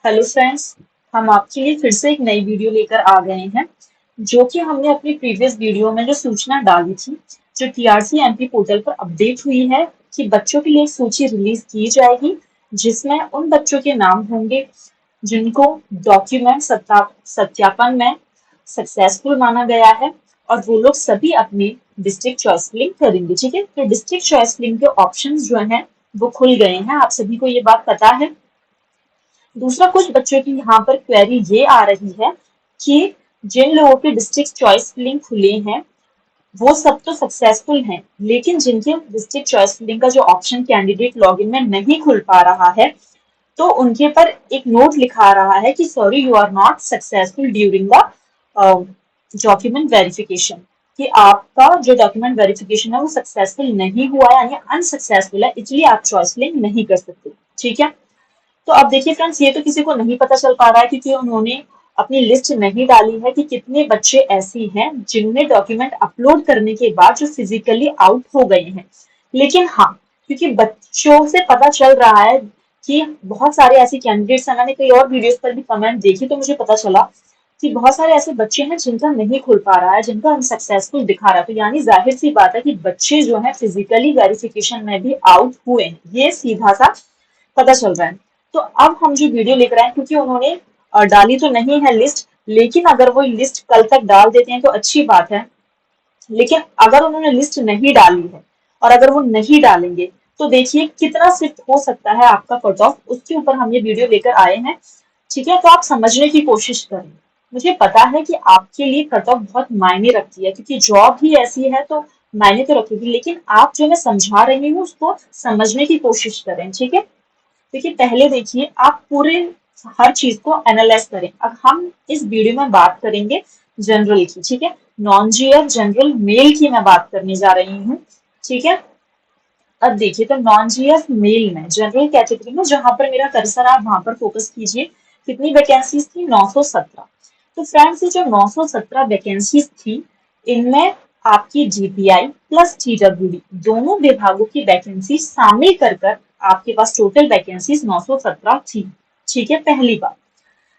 Hello friends, हम आपके लिए फिर से एक नई वीडियो लेकर आ गए हैं जो कि हमने अपनी प्रीवियस वीडियो में जो सूचना डाली थी, जो टीआरसी एमपी पोर्टल पर अपडेट हुई है कि बच्चों के लिए एक सूची रिलीज की जाएगी जिसमें उन बच्चों के नाम होंगे जिनको डॉक्यूमेंट सत्यापन में सक्सेसफुल माना गया है और वो लोग सभी अपनी डिस्ट्रिक्ट चॉइस फिलिंग करेंगे। ठीक है, तो डिस्ट्रिक्ट चॉइस फिलिंग के ऑप्शंस जो हैं वो खुल गए हैं, आप सभी को ये बात पता है। दूसरा, कुछ बच्चों की यहाँ पर क्वेरी ये आ रही है कि जिन लोगों के डिस्ट्रिक्ट चॉइस फिलिंग खुले हैं वो सब तो सक्सेसफुल हैं, लेकिन जिनके डिस्ट्रिक्ट चॉइस फिलिंग का जो ऑप्शन कैंडिडेट लॉगिन में नहीं खुल पा रहा है, तो उनके पर एक नोट लिखा रहा है कि sorry you are not successful during the document verification, कि आपका जो डॉक्यूमेंट वेरिफिकेशन है वो सक्सेसफुल नहीं हुआ है, यानी अनसक्सेसफुल है, इसलिए आप चॉइस फिलिंग नहीं कर सकते। ठीक है, तो अब देखिए फ्रेंड्स, ये तो किसी को नहीं पता चल पा रहा है क्योंकि उन्होंने अपनी लिस्ट नहीं डाली है कि कितने बच्चे ऐसे हैं जिन्होंने डॉक्यूमेंट अपलोड करने के बाद जो फिजिकली आउट हो गए हैं। लेकिन हाँ, क्योंकि बच्चों से पता चल रहा है कि बहुत सारे ऐसे कैंडिडेट्स हैं, मैंने कई और वीडियोस पर भी कमेंट देखी तो मुझे पता चला कि बहुत सारे ऐसे बच्चे हैं जिनका नहीं खुल पा रहा है, जिनका अनसक्सेसफुल दिखा रहा है। तो यानी जाहिर सी बात है कि बच्चे जो है फिजिकली वेरिफिकेशन में भी आउट हुए हैं, ये सीधा सा पता चल रहा है। तो अब हम जो वीडियो लेकर आए, क्योंकि उन्होंने डाली तो नहीं है लिस्ट, लेकिन अगर वो लिस्ट कल तक डाल देते हैं तो अच्छी बात है। लेकिन अगर उन्होंने लिस्ट नहीं डाली है और अगर वो नहीं डालेंगे तो देखिए कितना शिफ्ट हो सकता है आपका कट ऑफ, उसके ऊपर हम ये वीडियो लेकर आए हैं। ठीक है, तो आप समझने की कोशिश करें। मुझे पता है कि आपके लिए कट ऑफ बहुत मायने रखती है क्योंकि जॉब ही ऐसी है, तो मायने तो रखेगी, लेकिन आप जो मैं समझा रही हूँ उसको समझने की कोशिश करें। ठीक है, देखिए पहले देखिए आप पूरे हर चीज को एनालाइज करें। अब हम इस वीडियो में बात करेंगे जनरल की। ठीक है, नॉन जीआर जनरल मेल की मैं बात करने जा रही हूँ। ठीक है, अब देखिए तो नॉन जीआर मेल में जनरल कैटेगरी में जहां पर मेरा कर्सर, आप वहां पर फोकस कीजिए। कितनी वैकेंसीज थी? 917। तो फ्रेंड्स, ये जो 917 वैकेंसीज थी, इनमें आपकी जीपीआई प्लस टीडब्ल्यूडी दोनों विभागों की वैकेंसी शामिल कर आपके पास टोटल वैकेंसीज 917 थी। ठीक है, पहली बात।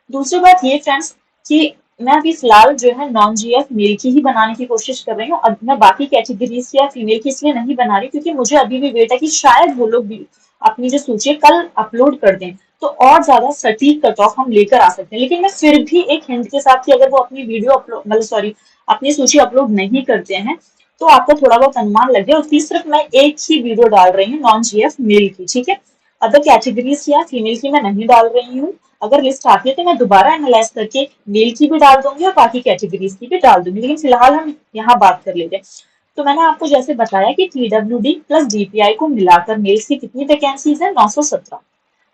दूसरी बात ये फ्रेंड्स कि मैं अभी फिलहाल जो है नॉन जीएफ मेल की ही बनाने की कोशिश कर रही हूँ। अब मैं बाकी कैटेगरीज या फीमेल की इसलिए नहीं बना रही क्योंकि मुझे अभी भी वेट है कि शायद वो लोग भी अपनी जो सूची कल अपलोड कर दें तो और ज्यादा सटीक कट ऑफ हम लेकर आ सकते हैं। लेकिन मैं फिर भी एक हिंट के साथ कि अगर वो अपनी वीडियो अपलोड मतलब सॉरी अपनी सूची अपलोड नहीं करते हैं तो आपको थोड़ा बहुत अनुमान लग गया। और उसकी सिर्फ मैं एक ही वीडियो डाल रही हूँ नॉन जीएफ मेल की। ठीक है, अदर कैटेगरीज या फीमेल की मैं नहीं डाल रही हूँ। अगर लिस्ट आती है तो मैं दोबारा एनालाइज करके मेल की भी डाल दूंगी और बाकी कैटेगरीज की भी डाल दूंगी, लेकिन फिलहाल हम यहाँ बात कर लेते हैं। तो मैंने आपको जैसे बताया कि टीडब्ल्यूडी प्लस डीपीआई को मिलाकर मेल्स की कितनी वैकेंसीज है? 917।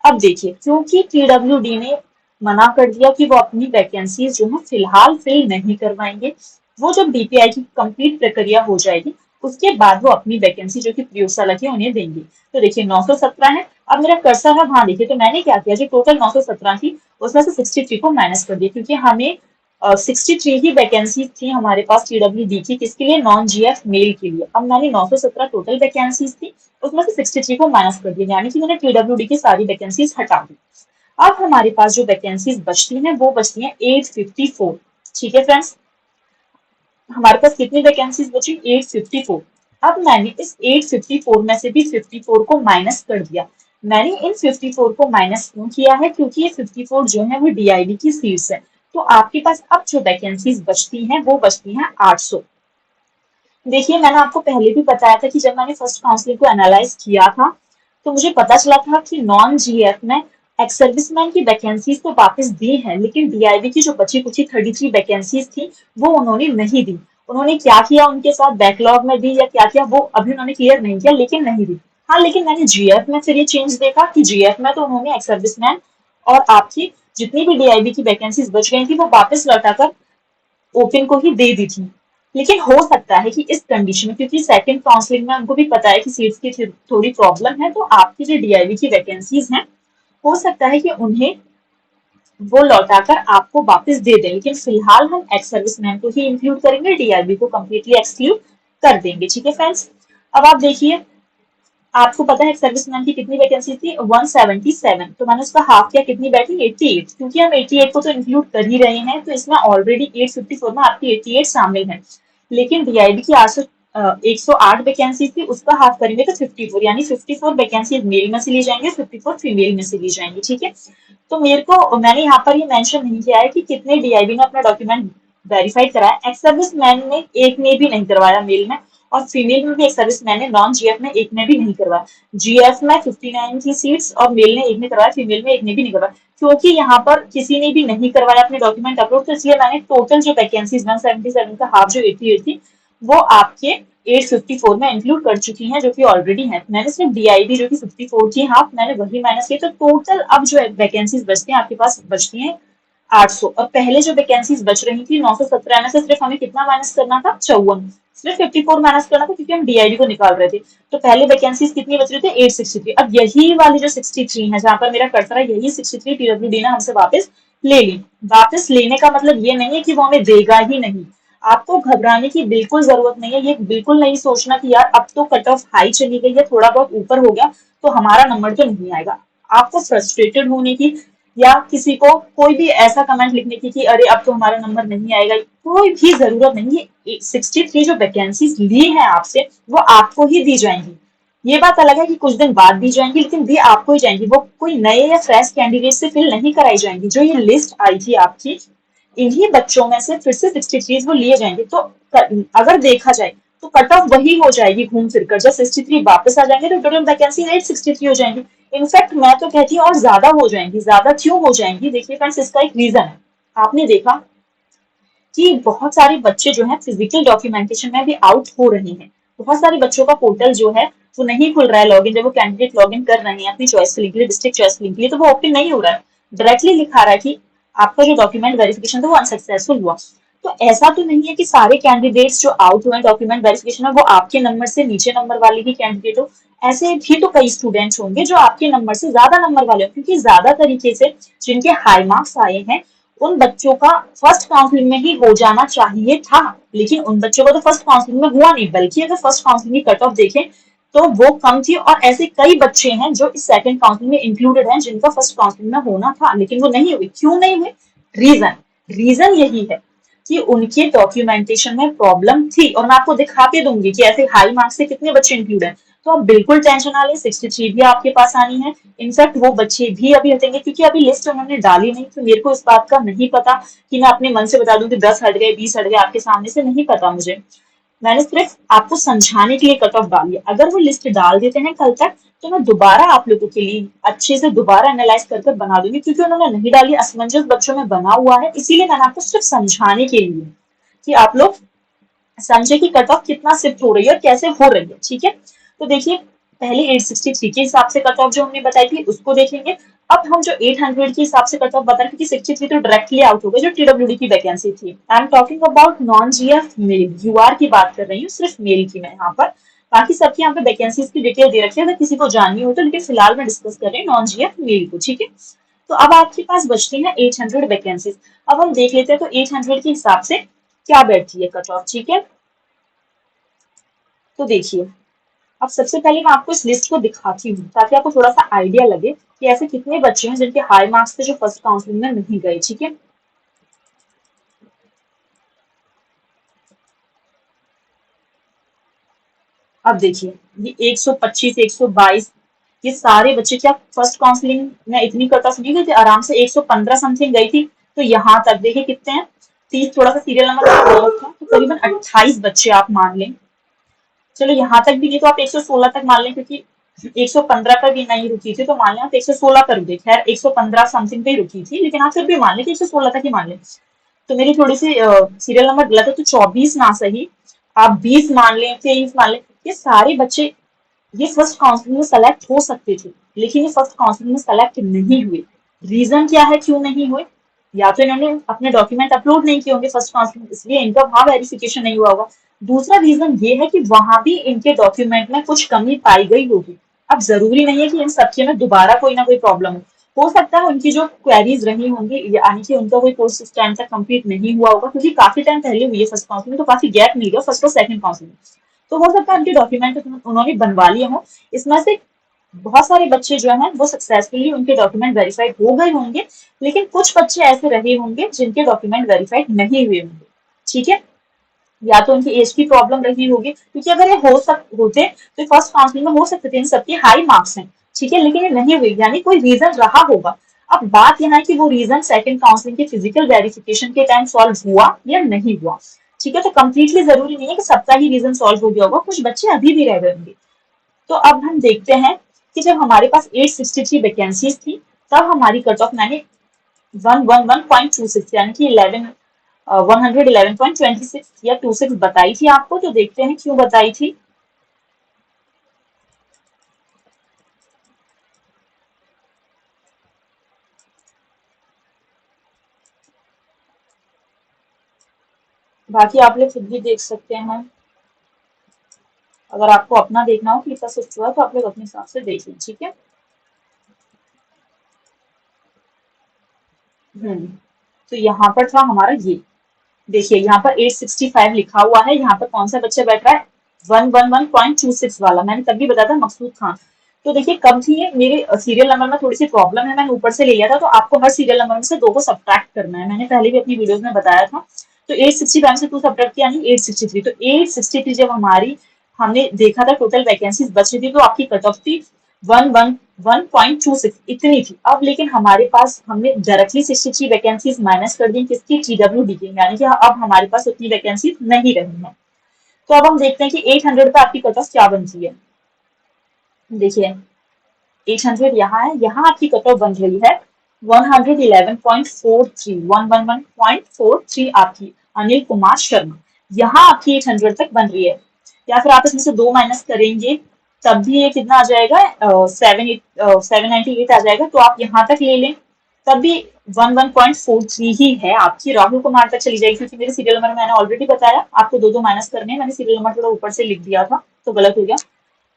अब देखिए, क्योंकि टीडब्ल्यूडी ने मना कर दिया कि वो अपनी वैकेंसीज जो है फिलहाल फिल नहीं करवाएंगे, वो जब डीपीआई की कंप्लीट प्रक्रिया हो जाएगी उसके बाद वो अपनी वैकेंसी जो कि प्रयोगशाला की उन्हें देंगे। तो देखिए 917 है। अब मेरा कर्सर है वहां, देखिए तो मैंने क्या किया, जो टोटल 917 थी उसमें से 63 को माइनस कर दिया क्योंकि हमें 63 ही वैकेंसी थी हमारे पास टीडब्ल्यूडी की। किसके लिए? नॉन जीएफ मेल के लिए। अब मैंने 917 टोटल वैकेंसीज थी उसमें से 63 को माइनस कर दिया, यानी कि मैंने टीडब्ल्यूडी की सारी वैकेंसीज हटा दी। अब हमारे पास जो वैकेंसीज बचती हैं वो बचती हैं 854। ठीक है फ्रेंड्स, हमारे पास कितनी वैकेंसीज बची? 854। अब मैंने इस 854 में से भी 54 को माइनस कर दिया। मैंने इन 54 को माइनस क्यों किया है? क्योंकि ये 54 जो है वो डीआईडी की सीट्स है। तो आपके पास अब जो वैकेंसीज बचती हैं वो बचती हैं 800। देखिए मैंने आपको पहले भी बताया था कि जब मैंने फर्स्ट काउंसलिंग को एनालाइज किया था तो मुझे पता चला था कि नॉन जीएफ में एक्स सर्विसमैन की वैकेंसीज तो वापस दी है, लेकिन डीआईबी की जो बची कुची 33 वैकेंसीज थी वो उन्होंने नहीं दी। उन्होंने क्या किया, उनके साथ बैकलॉग में दी या क्या किया वो अभी उन्होंने क्लियर नहीं किया, लेकिन नहीं दी। हाँ, लेकिन मैंने जीएफ में फिर ये चेंज देखा कि जीएफ में तो उन्होंने एक्स सर्विसमैन और आपकी जितनी भी डीआईबी की वैकेंसीज बच गई थी वो वापस लौटाकर ओपन को ही दे दी थी। लेकिन हो सकता है कि इस कंडीशन में, क्योंकि सेकंड काउंसलिंग में उनको भी पता है कि सीट्स की थोड़ी प्रॉब्लम है, तो आपकी जो डीआईबी की वैकेंसीज हैं हो सकता है कि उन्हें वो लौटाकर आपको वापस दे दें। लेकिन फिलहाल हम एक्स सर्विसमैन को ही इंक्लूड करेंगे, डीआईबी को कम्प्लीटली एक्सक्लूड कर देंगे। ठीक है फ्रेंड्स, अब आप देखिए आपको पता है सर्विसमैन की कितनी वैकेंसी थी, 177। तो मैंने उसका हाफ किया, कितनी बैठी, 88। क्योंकि हम 88 को तो इंक्लूड कर ही रहे हैं, तो इसमें ऑलरेडी 854 में आपकी 88 शामिल है। लेकिन डीआईबी की 108 वैकेंसी थी, उसका हाफ करेंगे तो 54, यानी 54 वैकेंसी मेल में से ली जाएंगे, 54 फीमेल में से ली जाएंगी। ठीक है, तो मैंने यहाँ पर ये मेंशन नहीं किया है कि कितने डीआईबी ने अपना डॉक्यूमेंट वेरीफाइड कराया। एक्स सर्विसमैन ने एक ने भी नहीं करवाया मेल में, और फीमेल में भी एक सर्विसमैन ने नॉन जीएफ में एक ने भी नहीं करवाया। जीएफ में 59 थी सीट्स और मेल ने एक ने करवाया, फीमेल में एक ने भी नहीं करवाया। क्योंकि यहाँ पर किसी ने भी नहीं करवाया अपने डॉक्यूमेंट अपलोड, तो इसलिए मैंने टोटल जो वैकेंसीज 177 का हाफ जो 88 थी वो आपके 854 में इंक्लूड कर चुकी हैं, जो कि ऑलरेडी है। मैंने सिर्फ डीआईबी जो कि 54 की हाफ मैंने वही माइनस की, तो टोटल अब जो वैकेंसीज बचती हैं आपके पास बचती हैं 800। और पहले जो वैकेंसीज बच रही थी 917 में से सिर्फ हमें कितना माइनस करना था, 54। सिर्फ 54 माइनस करना था क्योंकि हम डीआईडी को निकाल रहे थे। तो पहले वैकेंसीज कितनी बच रही थी, 863। अब यही वाली जो 63 है जहां पर मेरा कर्सर है, यही 63 पीडब्ल्यूडी ने हमसे वापस ले ली। वापस लेने का मतलब ये नहीं है कि वो हमें देगा ही नहीं। आपको घबराने की बिल्कुल जरूरत नहीं है। ये बिल्कुल नहीं सोचना कि यार अब तो कट ऑफ हाई चली गई है, थोड़ा बहुत ऊपर हो गया तो हमारा नंबर तो नहीं आएगा। आपको फ्रस्ट्रेटेड होने की या किसी को कोई भी ऐसा कमेंट लिखने की कि अरे अब तो हमारा नंबर नहीं आएगा, कोई भी जरूरत नहीं है। 63 जो वैकेंसीज ली है आपसे वो आपको ही दी जाएंगी। ये बात अलग है कि कुछ दिन बाद दी जाएंगी, लेकिन दी आपको ही जाएंगी। वो कोई नए या फ्रेश कैंडिडेट से फिल नहीं कराई जाएंगी। जो ये लिस्ट आई थी आपकी, इन्हीं बच्चों में से फिर से 63 वो लिए जाएंगे। तो अगर देखा जाए तो कट ऑफ वही हो जाएगी घूम फिरकर। जब 63 वापस आ जाएंगे तो टोटल वैकेंसी 863 हो जाएंगी। इनफैक्ट मैं तो कहती हूँ और ज्यादा हो जाएंगी। ज्यादा क्यों हो जाएंगी, देखिए फ्रेंड्स, इसका एक रीजन है। आपने देखा कि बहुत सारे बच्चे जो है फिजिकल डॉक्यूमेंटेशन में भी आउट हो रहे हैं। बहुत सारे बच्चों का पोर्टल जो है वो नहीं खुल रहा है लॉगिन। जब वो कैंडिडेट लॉगिन कर रहे हैं अपनी चॉइस के लिए, डिस्ट्रिक्ट चॉइस के लिए, तो वो ओपन नहीं हो रहा है। डायरेक्टली लिखा रहा है कि आपका जो डॉक्यूमेंट वेरिफिकेशन था वो अनसक्सेसफुल हुआ। तो ऐसा तो नहीं है कि सारे कैंडिडेट्स जो आउट हुए डॉक्यूमेंट वेरिफिकेशन में वो आपके नंबर से नीचे नंबर वाले ही कैंडिडेट हो। ऐसे भी तो कई स्टूडेंट्स होंगे जो आपके नंबर से ज्यादा नंबर वाले हो, क्योंकि ज्यादा तरीके से जिनके हाई मार्क्स आए हैं उन बच्चों का फर्स्ट काउंसलिंग में ही हो जाना चाहिए था। लेकिन उन बच्चों का तो फर्स्ट काउंसलिंग में हुआ नहीं, बल्कि अगर फर्स्ट काउंसलिंग की कट ऑफ देखें तो वो कम थी। और ऐसे कई बच्चे हैं जो इस सेकंड काउंसलिंग में इंक्लूडेड हैं, जिनका फर्स्ट काउंसलिंग में होना था लेकिन वो नहीं हुई। क्यों नहीं हुई? रीजन रीजन यही है कि उनके डॉक्यूमेंटेशन में प्रॉब्लम थी। और मैं आपको दिखा के दूंगी कि ऐसे हाई मार्क्स से कितने बच्चे इंक्लूड हैं। तो आप बिल्कुल टेंशन ना लें, 63 भी आपके पास आनी है। इनफैक्ट वो बच्चे भी अभी हटेंगे, क्योंकि अभी लिस्ट उन्होंने डाली नहीं। तो मेरे को इस बात का नहीं पता कि मैं अपने मन से बता दूं कि 10 हट गए, 20 हट गए, आपके सामने से नहीं पता मुझे। मैंने सिर्फ आपको समझाने के लिए कट ऑफ डाली है। अगर वो लिस्ट डाल देते हैं कल तक तो मैं दोबारा आप लोगों के लिए अच्छे से दोबारा एनालाइज कर बना दूंगी। क्योंकि उन्होंने नहीं डाली, असमंजस बच्चों में बना हुआ है, इसीलिए मैंने आपको सिर्फ समझाने के लिए कि आप लोग समझे कि कट ऑफ कितना शिफ्ट हो रही है और कैसे हो रही है। ठीक है, तो देखिए पहले 863 के हिसाब से कट ऑफ जो हमने बताई थी उसको देखेंगे। अब हम जो 800 के हिसाब से कट ऑफ बता रहे, क्योंकि 63 तो डायरेक्टली आउट हो गए जो टीडब्ल्यूडी की वैकेंसी थी। I am talking about non GF male, UR की बात कर रही हूँ, सिर्फ मेल की मैं यहाँ पर। बाकी सबकी यहाँ पे वैकेंसीज की डिटेल दे रखी है अगर किसी को जाननी हो तो, लेकिन फिलहाल मैं डिस्कस कर रही हूँ नॉन जीएफ मेल को। ठीक है, तो अब आपके पास बचती है 800 वैकेंसीज। अब हम देख लेते हैं तो 800 के हिसाब से क्या बैठती है कट ऑफ। ठीक है, तो देखिए अब सबसे पहले मैं आपको इस लिस्ट को दिखाती हूँ ताकि आपको थोड़ा सा आइडिया लगे कि ऐसे कितने बच्चे हैं जिनके हाई मार्क्स थे जो फर्स्ट काउंसलिंग में नहीं गए। ठीक है, अब देखिए ये 125, 122, ये सारे बच्चे क्या फर्स्ट काउंसलिंग में इतनी कट ऑफ नहीं गई थी? आराम से 115 समथिंग गई थी। तो यहाँ तक देखिए कितने हैं, 30 थोड़ा सा सीरियल नंबर था तो करीबन 28 बच्चे आप मान लें। चलो यहाँ तक भी नहीं तो आप 116 तक मान लें, क्योंकि 115 पर भी नहीं रुकी थी तो मान लें आप 116 पर रुके। खैर 115 समथिंग पे ही रुकी थी, लेकिन आप फिर भी मान लें कि 116 तक ही मान लें। तो मेरी थोड़ी सी सीरियल नंबर गलत है, तो 24 ना सही आप 20 मान लें, 23 मान लें। ये सारे बच्चे ये फर्स्ट काउंसलिंग में सेलेक्ट हो सकते थे, लेकिन ये फर्स्ट काउंसलिंग में सेलेक्ट नहीं हुए। रीजन क्या है क्यों नहीं हुए? या तो इन्होंने अपने डॉक्यूमेंट अपलोड नहीं किए होंगे फर्स्ट काउंसलिंग, इसलिए इनका वहां वेरिफिकेशन नहीं हुआ होगा। दूसरा रीजन ये है कि वहां भी इनके डॉक्यूमेंट में कुछ कमी पाई गई होगी। अब जरूरी नहीं है कि इन सबके में दोबारा कोई ना कोई प्रॉब्लम हो सकता है उनकी जो क्वेरीज रही होंगी, यानी कि उनका कोई कोर्स उस टाइम तक कंप्लीट नहीं हुआ होगा, क्योंकि काफी टाइम पहले हुई है फर्स्ट काउंसलिंग, तो काफी गैप मिल गया फर्स्ट और सेकंड काउंसलिंग। तो हो सकता है उनके डॉक्यूमेंट उन्होंने बनवा लिए हों। इसमें से बहुत सारे बच्चे जो हैं वो सक्सेसफुली उनके डॉक्यूमेंट वेरीफाइड हो गए होंगे, लेकिन कुछ बच्चे ऐसे रहे होंगे जिनके डॉक्यूमेंट वेरीफाइड नहीं हुए होंगे। ठीक है, या तो उनकी एज की प्रॉब्लम रही होगी, क्योंकि अगर ये होते तो फर्स्ट काउंसलिंग में हो सकते थे, इन सबके हाई मार्क्स हैं, ठीक है, लेकिन ये नहीं हुई, यानी कोई रीजन रहा होगा। अब बात यहाँ है कि वो रीजन सेकंड काउंसलिंग के फिजिकल वेरिफिकेशन के टाइम सॉल्व हुआ या नहीं हुआ। ठीक है, तो कंप्लीटली जरूरी नहीं है कि सबका ही रीजन सॉल्व हो गया होगा, कुछ बच्चे अभी भी रह गए होंगे। तो अब हम देखते हैं कि जब हमारे पास 863 वैकेंसीज थी, तब हमारी कट ऑफ मैंने 111.26 यानी कि 111.26 या 26 बताई थी आपको। तो देखते हैं क्यों बताई थी। बाकी आप लोग खुद भी देख सकते हैं, अगर आपको अपना देखना हो कि इतना सच हुआ तो आप लोग अपने हिसाब से देख लें। ठीक है, तो यहाँ पर था हमारा ये, देखिए यहाँ पर 865 लिखा हुआ है, यहाँ पर कौन सा बच्चा बैठ रहा है, 111.26 वाला, मैंने तभी बताया था, मकसूद खान। तो देखिए कब थी ये, मेरे सीरियल नंबर में थोड़ी सी प्रॉब्लम है, मैंने ऊपर से ले लिया था, तो आपको हर सीरियल नंबर में से 2 को सब्ट्रैक्ट करना है, मैंने पहले भी अपनी वीडियोस में बताया था। तो 865 से 2 सब्ट्रैक्ट किया, यानी 863। तो 863 जब हमारी हमने देखा था टोटल वैकेंसीज बच रही थी, तो आपकी कट ऑफ थी 111.26 इतनी थी। अब लेकिन हमारे पास हमने डायरेक्टली 63 वैकेंसीज माइनस कर दी, किसकी, TWD की, यानी कि अब हमारे पास उतनी वैकेंसीज नहीं रही हैं। तो अब हम देखते हैं कि 800 पे आपकी कट ऑफ क्या बनती है। देखिए 800 यहाँ है, यहाँ आपकी कट ऑफ बन रही है 111.43, 111.43 आपकी, अनिल कुमार शर्मा, यहाँ आपकी 800 तक बन रही है। या फिर आप इसमें से 2 माइनस करेंगे, तब भी ये कितना आ जाएगा, 798 आ जाएगा। तो आप यहाँ तक ले लें, तब भी 11.43 ही है आपकी, राहुल कुमार तक चली जाएगी, क्योंकि मेरे सीरियल नंबर मैंने ऑलरेडी बताया आपको 2 माइनस करने हैं, मैंने सीरियल नंबर थोड़ा ऊपर से लिख दिया था तो गलत हो गया।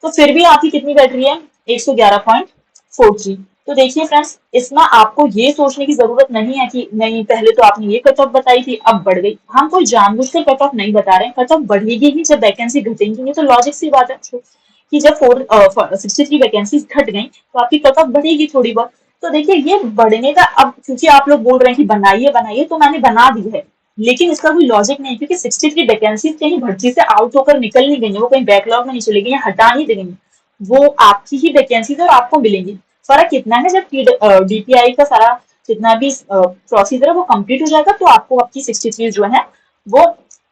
तो फिर भी आपकी कितनी बैठ रही है, 111.43। तो देखिए फ्रेंड्स, इसमें आपको ये सोचने की जरूरत नहीं है कि नहीं पहले तो आपने ये कट ऑफ बताई थी अब बढ़ गई। हम कोई जानबूझकर कट ऑफ नहीं बता रहे हैं, कट ऑफ बढ़ेगी ही जब वैकेंसी घटेंगी, ये तो लॉजिक सी बात है कि जब 63 वैकेंसी घट गई तो आपकी कट ऑफ बढ़ेगी थोड़ी बहुत। तो देखिए ये बढ़ने का, अब क्योंकि आप लोग बोल रहे हैं कि बनाइए बनाइए, तो मैंने बना दी है, लेकिन इसका कोई लॉजिक नहीं, क्योंकि 63 वैकेंसी कहीं भर्ती से आउट होकर निकल नहीं गई है, वो कहीं बैकलॉग में नहीं चली गई, हटा नहीं देंगे, वो आपकी ही वैकेंसी और आपको मिलेंगी। फर्क कितना है, जब DPI का सारा जितना भी प्रोसीजर है वो कंप्लीट हो जाएगा, तो आपको आपकी 63 जो है वो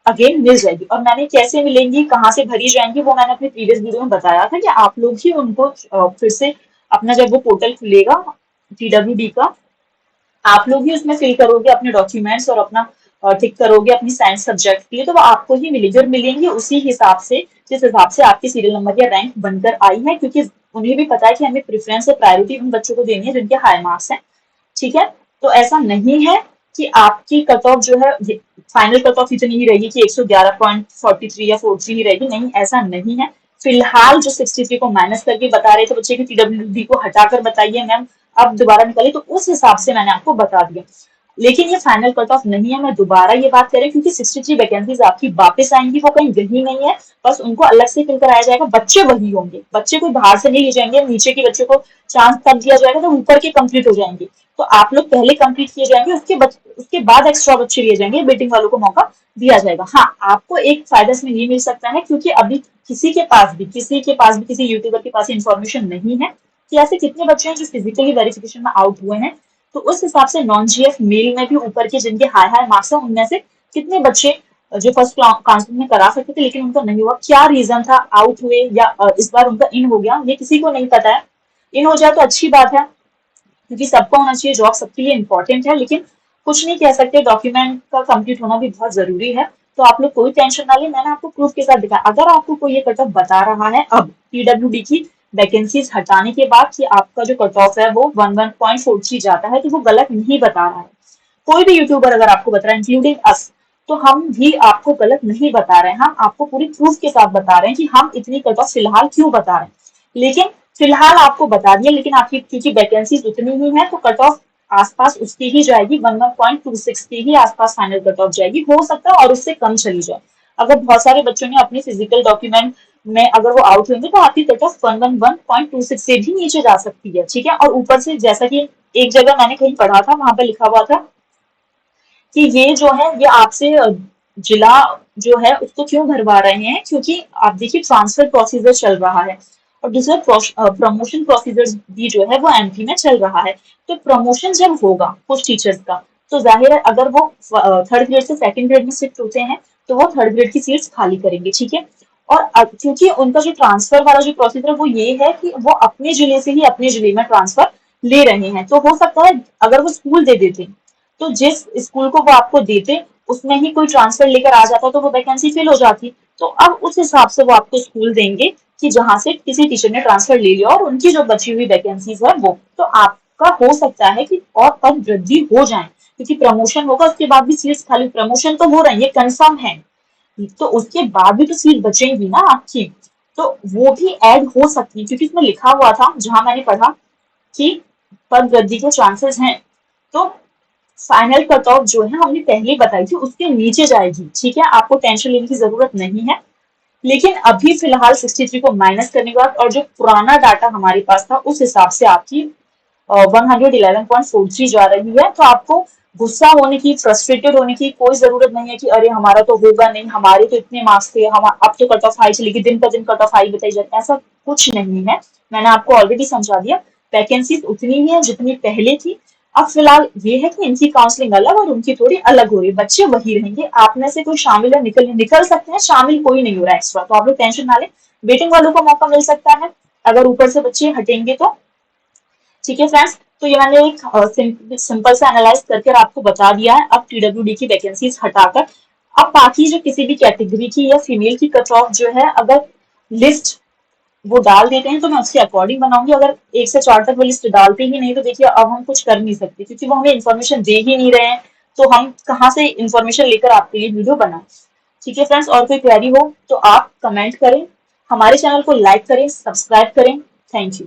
अगेन मिल जाएगी। और मैंने कैसे मिलेंगी, कहाँ से भरी जाएंगी, वो मैंने अपने प्रीवियस वीडियो में बताया था कि आप लोग ही उनको फिर से अपना जब वो पोर्टल खुलेगा TWD का, आप लोग ही उसमें फिल करोगे अपने डॉक्यूमेंट्स और अपना टिक करोगे अपनी साइंस सब्जेक्ट के लिए, तो वो आपको ही मिलेगी और मिलेंगी उसी हिसाब से जिस हिसाब से आपकी सीरियल नंबर या रैंक बनकर आई है, क्योंकि उन्हें भी पता है कि हमें प्रेफरेंस और प्रायोरिटी उन बच्चों को देनी है जिनके हाई मार्क्स हैं। ठीक है, तो ऐसा नहीं है कि आपकी कट ऑफ जो है फाइनल कट ऑफ इतनी ही रहेगी कि 111.43 या 43 ही रहेगी, नहीं ऐसा नहीं है। फिलहाल जो 63 को माइनस करके बता रहे थे बच्चे की, TWD को हटाकर बताइए मैम अब दोबारा निकालिए, तो उस हिसाब से मैंने आपको बता दिया। लेकिन ये फाइनल कट ऑफ नहीं है, मैं दोबारा ये बात करें, क्योंकि 63 वैकेंसीज आपकी वापस आएंगी, वो कहीं गई नहीं है, बस उनको अलग से फिल कराया जाएगा, बच्चे वही होंगे, बच्चे कोई बाहर से नहीं लिए जाएंगे, नीचे के बच्चे को चांस तब दिया जाएगा जब ऊपर के कंप्लीट हो जाएंगे। तो आप लोग पहले कंप्लीट किए जाएंगे, उसके बाद एक्स्ट्रा बच्चे लिए जाएंगे, वेटिंग वालों को मौका दिया जाएगा। हाँ, आपको एक फायदा इसमें ये मिल सकता है, क्योंकि अभी किसी यूट्यूबर के पास इन्फॉर्मेशन नहीं है कि ऐसे कितने बच्चे हैं जो फिजिकली वेरिफिकेशन में आउट हुए हैं, तो उस हिसाब से नॉन GF मेल में भी ऊपर के जिनके हाई हाई मार्क्स हैं उनमें से कितने बच्चे जो फर्स्ट काउंसलिंग में करा सकते थे लेकिन उनका नहीं हुआ, क्या रीजन था, आउट हुए या इस बार उनका इन हो गया, ये किसी को नहीं पता है। इन हो जाए तो अच्छी बात है, क्योंकि सबको होना चाहिए, जॉब सबके लिए इंपॉर्टेंट है, लेकिन कुछ नहीं कह सकते, डॉक्यूमेंट का कंप्लीट होना भी बहुत जरूरी है। तो आप लोग कोई टेंशन ना लें, मैंने आपको प्रूफ के साथ दिखाया। अगर आपको कोई ये कट ऑफ बता रहा है अब PWD की वैकेंसीज हटाने के बाद कि आपका जो कट ऑफ है वो 11.43 जाता है, तो वो गलत नहीं बता रहा है। कोई भी यूट्यूबर अगर आपको बता रहा है इंक्लूडिंग अस, तो हम भी आपको गलत नहीं बता रहे हैं, हम आपको पूरी प्रूफ के साथ बता रहे हैं कि हम इतनी कट ऑफ फिलहाल क्यों बता रहे हैं। लेकिन फिलहाल आपको बता दिया, लेकिन आपकी क्योंकि वैकेंसी उतनी ही है तो कट ऑफ आसपास उसकी ही जाएगी, 11.26 की ही आसपास फाइनल कट ऑफ जाएगी, हो सकता है और उससे कम चली जाए। अगर बहुत सारे बच्चों ने अपनी फिजिकल डॉक्यूमेंट में अगर वो आउट होंगे तो आपकी कट ऑफ 111.26 से भी नीचे जा सकती है, ठीक है। और ऊपर से जैसा कि एक जगह मैंने कहीं पढ़ा था, वहां पर लिखा हुआ था कि ये जो है ये आपसे जिला जो है उसको क्यों भरवा रहे हैं, क्योंकि आप देखिए ट्रांसफर प्रोसीजर चल रहा है और दूसरा प्रमोशन प्रोसीजर भी जो है वो एमपी में चल रहा है। तो प्रमोशन जब होगा कुछ टीचर्स का, तो जाहिर है अगर वो थर्ड ग्रेड से सेकंड ग्रेड में शिफ्ट होते हैं तो वो थर्ड ग्रेड की सीट्स खाली करेंगे, ठीक है। और क्योंकि उनका जो ट्रांसफर वाला जो प्रोसीजर है वो ये है कि वो अपने जिले से ही अपने जिले में ट्रांसफर ले रहे हैं, तो हो सकता है अगर वो स्कूल दे देते तो जिस स्कूल को वो आपको देते उसमें ही कोई ट्रांसफर लेकर आ जाता तो वो वैकेंसी फिल हो जाती। तो अब उस हिसाब से वो आपको स्कूल देंगे कि जहां से किसी टीचर ने ट्रांसफर ले लिया और उनकी जो बची हुई वैकेंसीज है वो, तो आपका हो सकता है कि और पद वृद्धि हो जाए, क्योंकि प्रमोशन होगा उसके बाद भी सीट्स खाली, प्रमोशन तो हो रही है कंफर्म है, तो उसके बाद भी तो सीट बचेंगी ना आपकी, तो वो भी ऐड हो सकती है, क्योंकि इसमें लिखा हुआ था जहां मैंने पढ़ा कि पद वृद्धि के चांसेस हैं। तो फाइनल कट ऑफ जो है हमने पहले बताई थी उसके नीचे जाएगी, ठीक है, आपको टेंशन लेने की जरूरत नहीं है। लेकिन अभी फिलहाल 63 को माइनस करने के बाद और जो पुराना डाटा हमारे पास था उस हिसाब से आपकी 111.43 जा रही है। तो आपको गुस्सा होने की, फ्रस्ट्रेटेड होने की कोई जरूरत नहीं है कि अरे हमारा तो होगा नहीं, हमारे तो इतने मार्क्स थे, हम अब तो कट ऑफ हाई चलेगी, दिन पर दिन कट ऑफ हाई बताई जाती है, ऐसा कुछ नहीं है। मैंने आपको ऑलरेडी समझा दिया, वैकेंसीज उतनी ही है जितनी पहले थी। अब फिलहाल ये है कि इनकी काउंसलिंग अलग और उनकी थोड़ी अलग हो रही है, बच्चे वही रहेंगे, आप में से कोई शामिल है निकल सकते हैं, शामिल कोई नहीं हो रहा है एक्स्ट्रा, तो आप लोग टेंशन ना लें, वेटिंग वालों को मौका मिल सकता है अगर ऊपर से बच्चे हटेंगे तो, ठीक है फ्रेंड्स। तो ये मैंने एक सिंपल सा एनालाइज करके आपको बता दिया है। अब टीडब्ल्यूडी की वैकेंसीज हटाकर अब बाकी जो किसी भी कैटेगरी की या फीमेल की कट ऑफ जो है अगर लिस्ट वो डाल देते हैं तो मैं उसके अकॉर्डिंग बनाऊंगी। अगर 1 से 4 तक वो लिस्ट डालते ही नहीं तो देखिए अब हम कुछ कर नहीं सकते, क्योंकि वो हमें इन्फॉर्मेशन दे ही नहीं रहे हैं, तो हम कहाँ से इन्फॉर्मेशन लेकर आपके लिए वीडियो बनाएं। ठीक है फ्रेंड्स, और कोई क्वेरी हो तो आप कमेंट करें, हमारे चैनल को लाइक करें, सब्सक्राइब करें। Thank you.